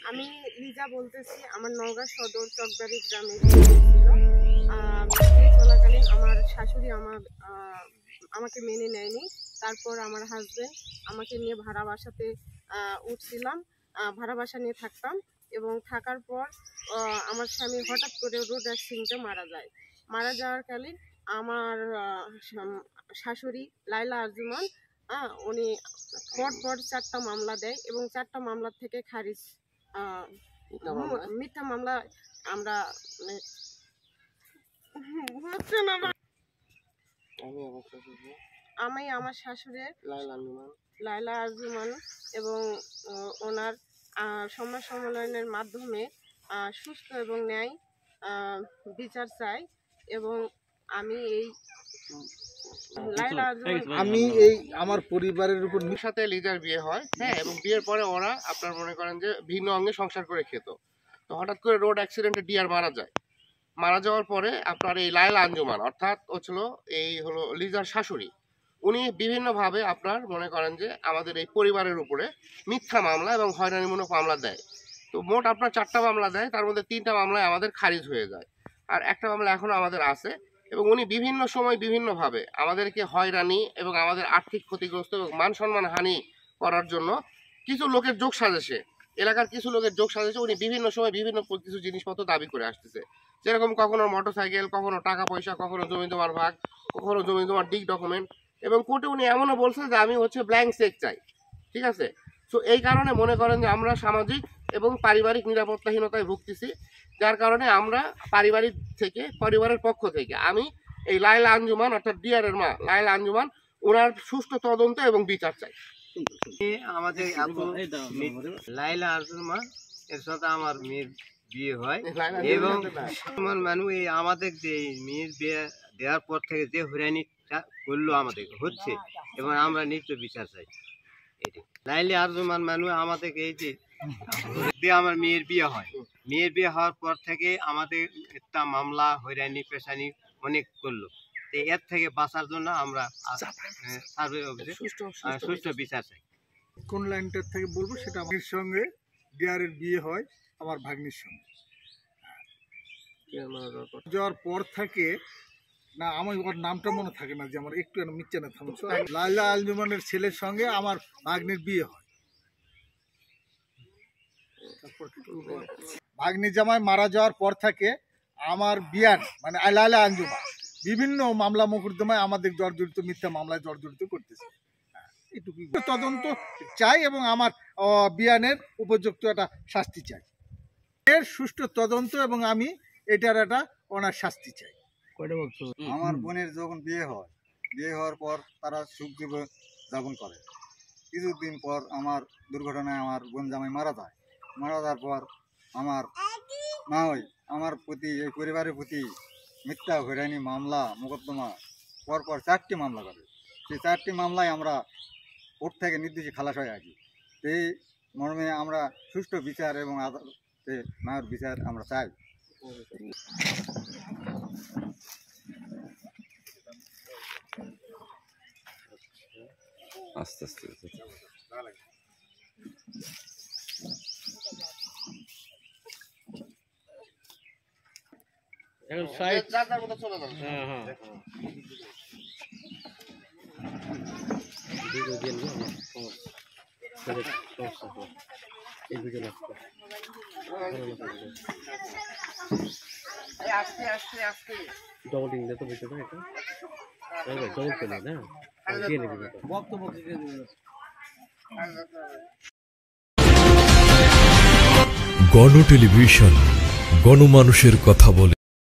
আমি লিজা বলতেছি। আমার নওগাঁ সদর চকবাড়ি গ্রামে ছিল। চলাকালীন আমার শাশুড়ি আমাকে মেনে নেয়নি। তারপর আমার হাজবেন্ড আমাকে নিয়ে ভাড়া বাসাতে উঠছিলাম, ভাড়া বাসা নিয়ে থাকতাম এবং থাকার পর আমার স্বামী হঠাৎ করে রোড অ্যাক্সিডেন্টে মারা যায়। মারা যাওয়ার কালীন আমার শাশুড়ি লাইলা আরজুমান উনি পর 4টা মামলা দেয় এবং 4টা মামলা থেকে খারিজ, মিথ্যা মামলা আমরা আমি আমার শাশুড়ি লাইলা আরজুমান এবং ওনার সমাজ সম্মেলনের মাধ্যমে সুস্থ এবং ন্যায় বিচার চাই এবং আমি আমার পরিবারের উপর সাথে লিজার বিয়ে হয়, হ্যাঁ, এবং বিয়ের পরে ওরা আপনার মনে করেন যে ভিন্ন অঙ্গে সংসার করে খেত। তো হঠাৎ করে রোড অ্যাক্সিডেন্টে ডিয়ার মারা যায়। মারা যাওয়ার পরে আপনার এই লায়লা আঞ্জুমান অর্থাৎ হলো লিজার শাশুড়ি, উনি বিভিন্নভাবে আপনার মনে করেন যে আমাদের এই পরিবারের উপরে মিথ্যা মামলা এবং হয়রানিমূলক মামলা দেয়। তো মোট আপনার 4টা মামলা দেয়, তার মধ্যে 3টা মামলায় আমাদের খারিজ হয়ে যায়, আর একটা মামলা এখনো আমাদের আছে। এবং উনি বিভিন্ন সময় বিভিন্নভাবে আমাদেরকে হয়রানি এবং আমাদের আর্থিক ক্ষতিগ্রস্ত এবং মান সম্মান হানি করার জন্য কিছু লোকের যোগ সাজেশে, এলাকার কিছু লোকের যোগ সাজেশে উনি বিভিন্ন সময় বিভিন্ন কিছু জিনিসপত্র দাবি করে আসতেছে। যেরকম কখনো মোটরসাইকেল, কখনো টাকা পয়সা, কখনো জমি জমার ভাগ, কখনো জমি জমার ডিক ডকুমেন্ট, এবং কোর্টে উনি এমনও বলছে যে আমি ব্ল্যাঙ্ক চেক চাই। ঠিক আছে, তো এই কারণে মনে করেন যে আমরা সামাজিক এবং পারিবারিক নিরাপত্তাহীনতায় ভুগতেছি, যার কারণে আমরা পরিবারের পক্ষ থেকে আমি এই লায়লা আঞ্জুমান অর্থাৎ ডিয়ারের মা লায়লা আঞ্জুমান ওনার সুষ্ঠু তদন্ত এবং বিচার চাই। আমাদের লায়লা আঞ্জুমান এর সাথে আমার মেয়ের বিয়ে হয় এবং মানুষ আমাদের যে মেয়ের বিয়ে দেওয়ার পর থেকে যে হয়রানিটা করলো আমাদের হচ্ছে এবং আমরা নিত্য বিচার চাই। লায়লা আঞ্জুমান মানুষ আমাদেরকে এই যে আমার মেয়ের বিয়ে হয়, মেয়ের বিয়ে হওয়ার পর থেকে আমাদের একটা মামলা হয়রানি পেশানি অনেক করলো। তো এর থেকে বাঁচার জন্য আমরা সার্ভে অফিসে সুষ্ঠু বিচার চাই। কোন লাইনটার থেকে বলবো সেটা আমার সঙ্গে ডিয়ারের বিয়ে হয় আমার ভাগ্নির সঙ্গে। যাওয়ার পর থেকে না আমার ওর নামটা মনে থাকে না, যে আমার একটু মিথ্যা না থামছো, লায়লা আঞ্জুমানের ছেলের সঙ্গে আমার ভাগ্নির বিয়ে হয়। ভাগ্নি জামাই মারা যাওয়ার পর থেকে আমার বিয়ান মানে লায়লা আঞ্জুমান বিভিন্ন মামলা মোকদ্দমায় আমাদের জর্জরিত, মিথ্যা মামলায় জর্জরিত করতেছে। এটুকু তদন্ত চাই এবং আমার বিয়ানের উপযুক্ত একটা শাস্তি চাই, এর সুষ্ঠু তদন্ত, এবং আমি এটার একটা ওনার শাস্তি চাই। আমার বোনের যখন বিয়ে হয়, বিয়ে হওয়ার পর তারা সুখ জীবন যাপন করে। কিছুদিন পর আমার দুর্ঘটনায় আমার বোন জামাই মারা যায়। মারা যাওয়ার পর আমার মা আমার প্রতি, এই পরিবারের প্রতি মিথ্যা হয়রানি মামলা মোকদ্দমা পরপর 4টি মামলা করে। সেই 4টি মামলায় আমরা কোর্ট থেকে নির্দেশে খালাস হয়ে আছি। এই মর্মে আমরা সুষ্ঠু বিচার এবং আদালতে মায়ের বিচার আমরা চাই। আস্তে আস্তে এখন সাইড যার মতো চলে যান। হ্যাঁ হ্যাঁ ভিডিও দিয়ে নিয়ে এই ভিডিও লাগবে। আস্তে আস্তে আস্তে ডবল দিন দে তো ভিডিওটা, এটা ডবল করে না দিয়ে নেবে বক্তব্য দিয়ে দেবে। গণ টেলিভিশন, গণমানুষের কথা বলে।